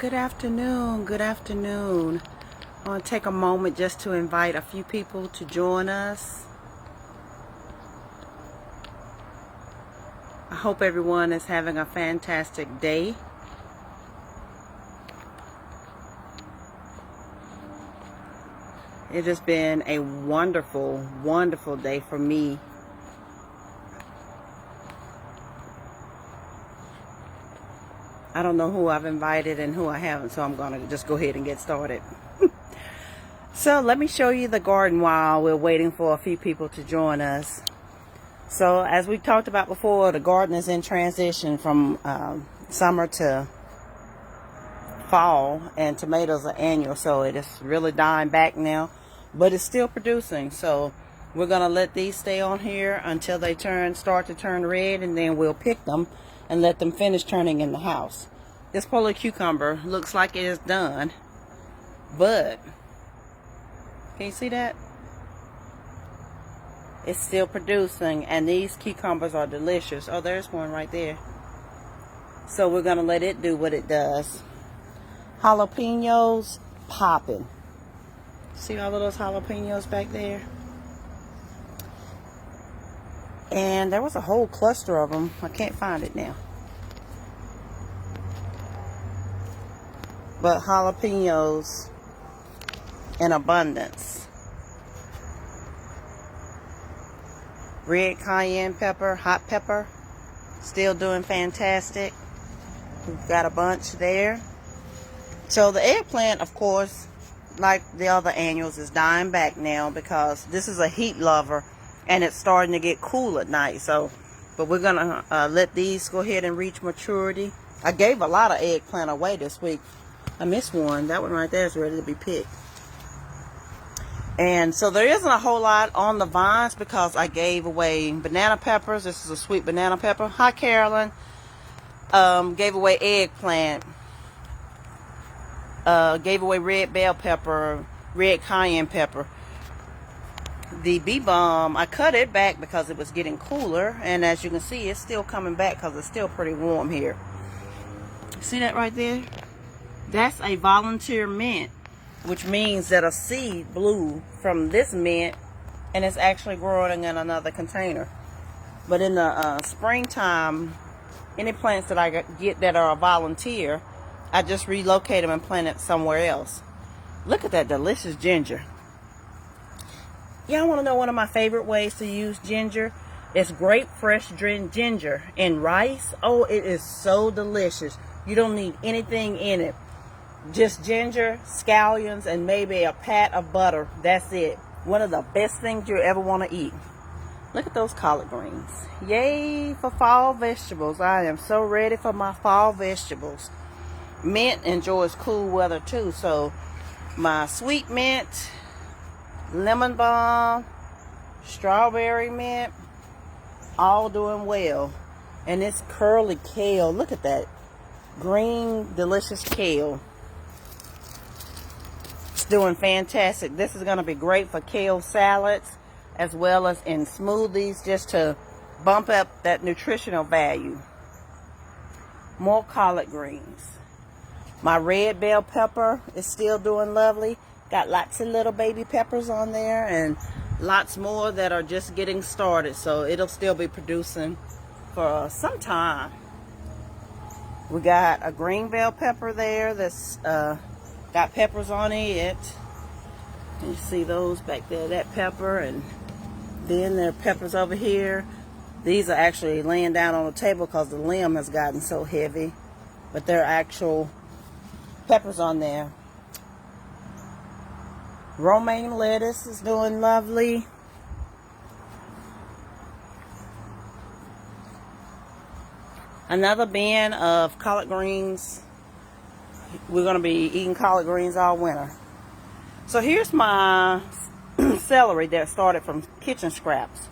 Good afternoon. Good afternoon. I want to take a moment just to invite a few people to join us. I hope everyone is having a fantastic day. It has been a wonderful, wonderful day for me. I don't know who I've invited and who I haven't, so I'm going to just go ahead and get started. So let me show you the garden while we're waiting for a few people to join us. So as we talked about before, the garden is in transition from summer to fall, and tomatoes are annual, so it is really dying back now, but it's still producing. So we're going to let these stay on here until they start to turn red, and then we'll pick them and let them finish turning in the house. This polar cucumber looks like it is done, but can you see that? It's still producing, and these cucumbers are delicious. Oh, there's one right there. So we're gonna let it do what it does. Jalapenos popping. See all of those jalapenos back there? And there was a whole cluster of them. I can't find it now. But jalapenos in abundance. Red cayenne pepper, hot pepper, still doing fantastic. We've got a bunch there. So the eggplant, of course, like the other annuals, is dying back now because this is a heat lover. And it's starting to get cool at night. So, but we're going to let these go ahead and reach maturity. I gave a lot of eggplant away this week. I missed one. That one right there is ready to be picked. And so there isn't a whole lot on the vines because I gave away banana peppers. This is a sweet banana pepper. Hi, Carolyn. Gave away eggplant. Gave away red bell pepper, red cayenne pepper. The bee balm, I cut it back because it was getting cooler, and as you can see, it's still coming back because it's still pretty warm here. See that right there? That's a volunteer mint, which means that a seed blew from this mint and it's actually growing in another container. But in the springtime, any plants that I get that are a volunteer, I just relocate them and plant it somewhere else. Look at that delicious ginger. Y'all want to know one of my favorite ways to use ginger? It's grape fresh ginger in rice. Oh, it is so delicious. You don't need anything in it. Just ginger, scallions, and maybe a pat of butter. That's it. One of the best things you ever want to eat. Look at those collard greens. Yay for fall vegetables. I am so ready for my fall vegetables. Mint enjoys cool weather too. So my sweet mint, lemon balm, strawberry mint, all doing well. And this curly kale, look at that green delicious kale. It's doing fantastic. This is going to be great for kale salads as well as in smoothies, just to bump up that nutritional value. More collard greens. My red bell pepper is still doing lovely. Got lots of little baby peppers on there and lots more that are just getting started. So it'll still be producing for some time. We got a green bell pepper there that's got peppers on it. You see those back there, that pepper, and then there are peppers over here. These are actually laying down on the table because the limb has gotten so heavy. But there are actual peppers on there. Romaine lettuce is doing lovely. Another bin of collard greens. We're going to be eating collard greens all winter. So here's my celery that started from kitchen scraps.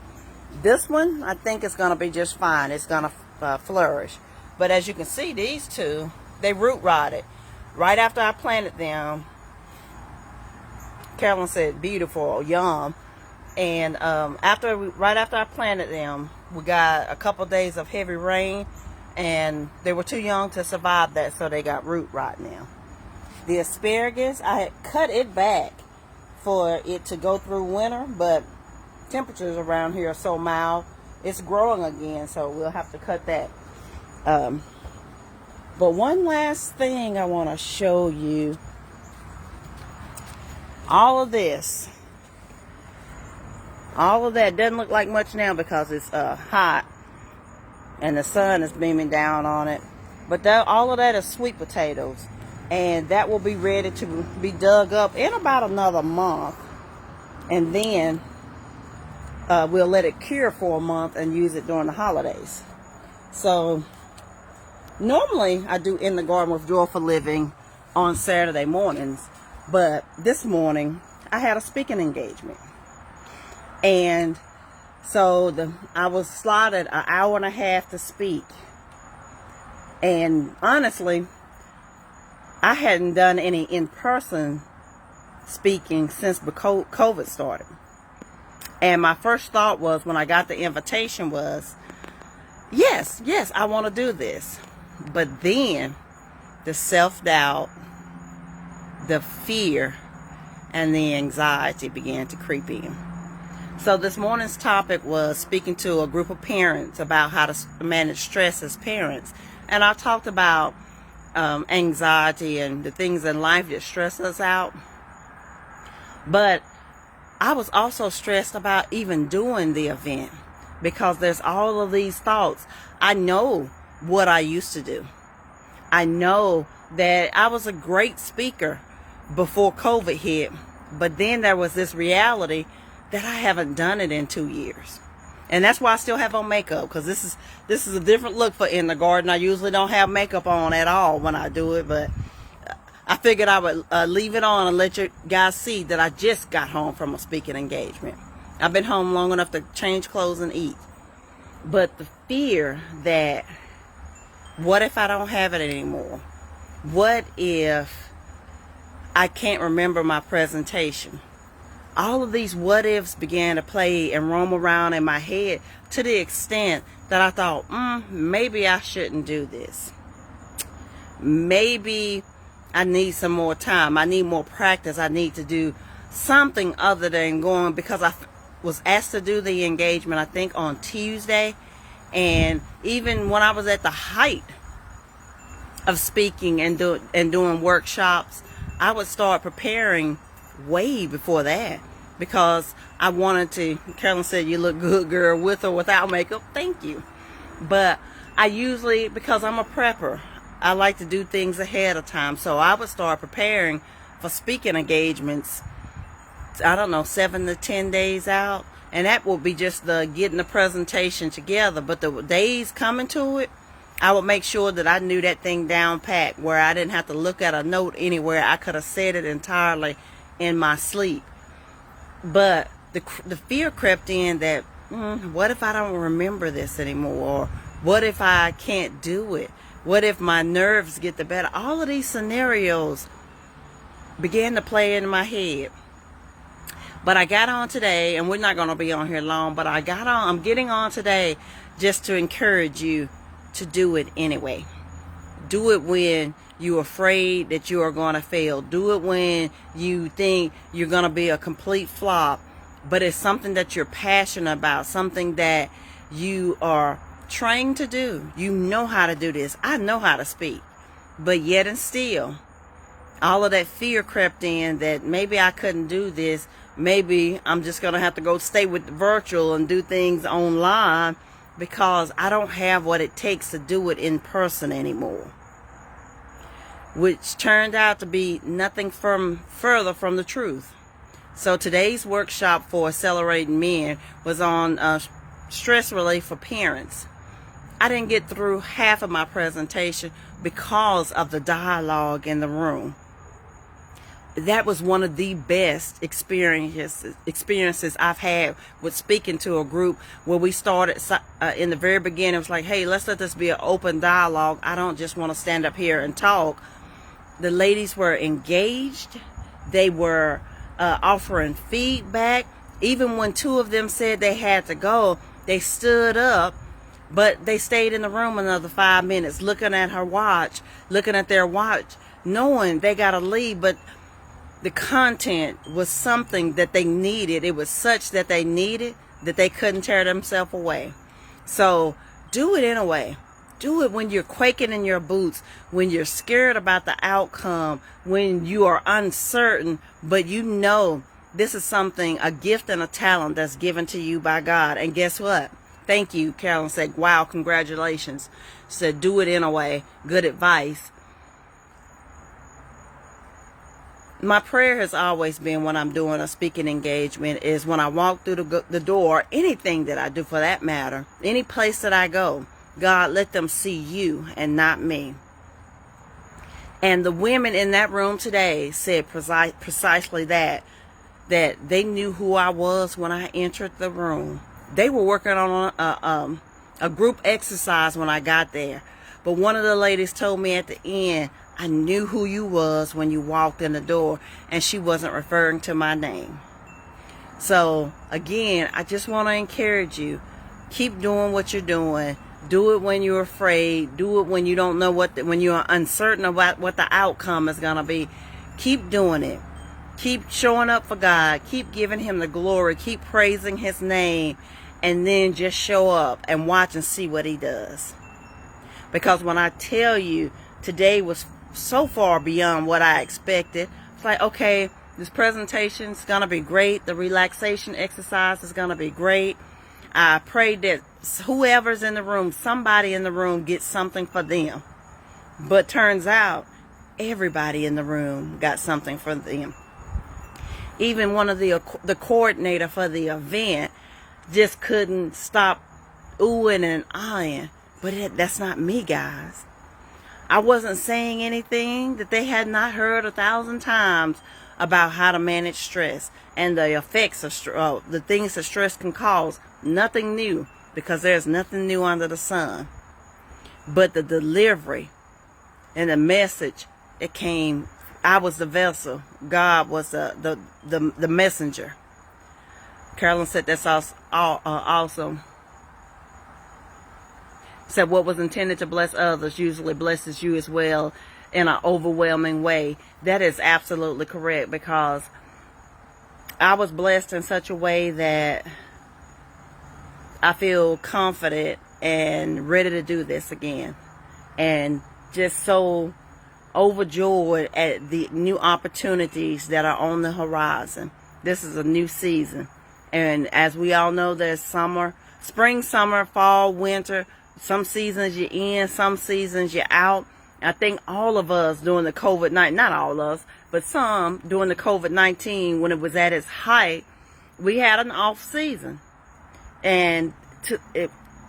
This one, I think is going to be just fine. It's going to flourish. But as you can see, these two, they root rotted. Right after I planted them, Carolyn said, beautiful, yum. And right after I planted them, we got a couple days of heavy rain, and they were too young to survive that, so they got root rot now. The asparagus, I had cut it back for it to go through winter, but temperatures around here are so mild, it's growing again, so we'll have to cut that. But one last thing I want to show you. All of this, all of that doesn't look like much now because it's hot and the sun is beaming down on it. But all of that is sweet potatoes, and that will be ready to be dug up in about another month. And then we'll let it cure for a month and use it during the holidays. So normally I do In the Garden with Joyful Living on Saturday mornings, but this morning I had a speaking engagement, and so I was slotted an hour and a half to speak. And honestly, I hadn't done any in-person speaking since COVID started. And my first thought was, when I got the invitation, was, yes, I want to do this. But then the self-doubt, the fear, and the anxiety began to creep in. So this morning's topic was speaking to a group of parents about how to manage stress as parents. And I talked about anxiety and the things in life that stress us out. But I was also stressed about even doing the event, because there's all of these thoughts. I know what I used to do. I know that I was a great speaker before COVID hit, but then there was this reality that I haven't done it in 2 years. And that's why I still have on makeup, because this is a different look for In the Garden. I usually don't have makeup on at all when I do it, but I figured I would leave it on and let you guys see that I just got home from a speaking engagement. I've been home long enough to change clothes and eat. But the fear that, what if I don't have it anymore? What if I can't remember my presentation? All of these what ifs began to play and roam around in my head, to the extent that I thought, maybe I shouldn't do this. Maybe I need some more time. I need more practice. I need to do something other than going, because I was asked to do the engagement, I think, on Tuesday. And even when I was at the height of speaking and doing workshops, I would start preparing way before that, because I wanted to. Carolyn said, "You look good, girl, with or without makeup." Thank you. But I usually, because I'm a prepper, I like to do things ahead of time. So I would start preparing for speaking engagements, I don't know, 7 to 10 days out. And that will be just the getting the presentation together. But the days coming to it, I would make sure that I knew that thing down pat, where I didn't have to look at a note anywhere. I could have said it entirely in my sleep. But the fear crept in that, what if I don't remember this anymore? Or what if I can't do it? What if my nerves get the better? All of these scenarios began to play in my head. But I got on today, and we're not going to be on here long, but I'm getting on today just to encourage you to do it anyway. Do it when you're afraid that you are going to fail. Do it when you think you're going to be a complete flop, but it's something that you're passionate about, something that you are trained to do. You know how to do this. I know how to speak. But yet and still, all of that fear crept in that maybe I couldn't do this. Maybe I'm just going to have to go stay with the virtual and do things online, because I don't have what it takes to do it in person anymore. Which turned out to be nothing further from the truth. So today's workshop for Accelerating Men was on stress relief for parents. I didn't get through half of my presentation because of the dialogue in the room. That was one of the best experiences I've had with speaking to a group, where we started in the very beginning. It was like, hey, let's let this be an open dialogue. I don't just want to stand up here and talk. The ladies were engaged. They were offering feedback. Even when 2 of them said they had to go, they stood up, but they stayed in the room another 5 minutes, looking at their watch, knowing they got to leave, but the content was something that they needed. It was such that they needed that they couldn't tear themselves away. So do it anyway. Do it when you're quaking in your boots, when you're scared about the outcome, when you are uncertain, but you know this is something, a gift and a talent that's given to you by God. And guess what? Thank you. Carolyn said, wow, congratulations. She said, do it anyway. Good advice. My prayer has always been when I'm doing a speaking engagement is when I walk through the door, anything that I do for that matter, any place that I go, God, let them see you and not me. And the women in that room today said precisely that they knew who I was when I entered the room. They were working on a group exercise when I got there. But one of the ladies told me at the end, I knew who you was when you walked in the door, and she wasn't referring to my name. So again, I just want to encourage you, keep doing what you're doing. Do it when you're afraid. Do it when you don't know when you're uncertain about what the outcome is going to be. Keep doing it. Keep showing up for God. Keep giving him the glory. Keep praising his name. And then just show up and watch and see what he does. Because when I tell you, today was so far beyond what I expected. It's like, okay, this presentation is going to be great. The relaxation exercise is going to be great. I pray that whoever's in the room, somebody in the room gets something for them. But turns out, everybody in the room got something for them. Even one of the coordinator for the event just couldn't stop oohing and ahhing. But that's not me, guys. I wasn't saying anything that they had not heard 1,000 times about how to manage stress and the effects of the things that stress can cause. Nothing new, because there's nothing new under the sun. But the delivery and the message, it came. I was the vessel. God was the messenger. Carolyn said that's awesome. Said what was intended to bless others usually blesses you as well in an overwhelming way. That is absolutely correct, because I was blessed in such a way that I feel confident and ready to do this again. And just so overjoyed at the new opportunities that are on the horizon. This is a new season. And as we all know, there's summer, spring, summer, fall, winter. Some seasons you're in, some seasons you're out. I think all of us during the COVID-19, not all of us, but some during the COVID-19, when it was at its height, we had an off season. And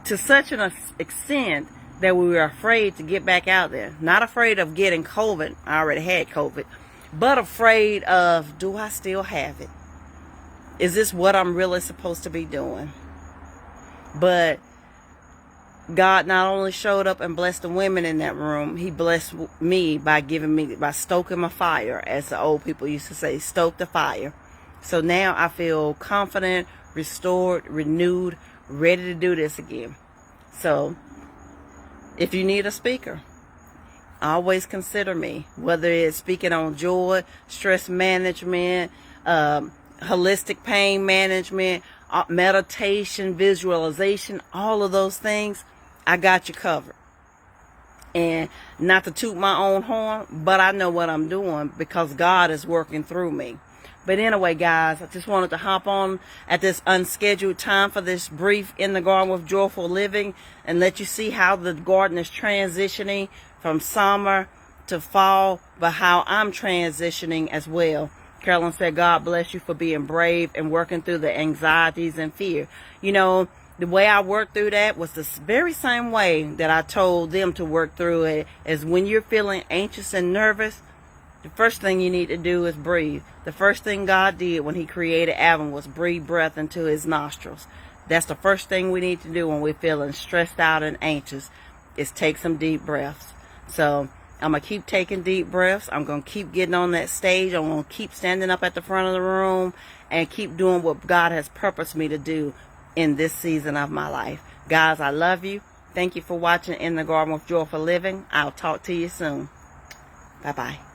to such an extent that we were afraid to get back out there. Not afraid of getting COVID. I already had COVID. But afraid of, do I still have it? Is this what I'm really supposed to be doing? But God not only showed up and blessed the women in that room, he blessed me by stoking my fire, as the old people used to say, stoke the fire. So now I feel confident, restored, renewed, ready to do this again. So if you need a speaker, always consider me, whether it's speaking on joy, stress management, holistic pain management, meditation, visualization, all of those things. I got you covered. And not to toot my own horn, but I know what I'm doing because God is working through me. But anyway, guys, I just wanted to hop on at this unscheduled time for this brief In the Garden with Joyful Living and let you see how the garden is transitioning from summer to fall, but how I'm transitioning as well. Carolyn said, God bless you for being brave and working through the anxieties and fear. You know, the way I worked through that was the very same way that I told them to work through it. As when you're feeling anxious and nervous, the first thing you need to do is breathe. The first thing God did when he created Adam was breathe breath into his nostrils. That's the first thing we need to do when we're feeling stressed out and anxious, is take some deep breaths. So I'm going to keep taking deep breaths. I'm going to keep getting on that stage. I'm going to keep standing up at the front of the room and keep doing what God has purposed me to do in this season of my life. Guys, I love you. Thank you for watching In the Garden with Joyful Living. I'll talk to you soon. Bye-bye.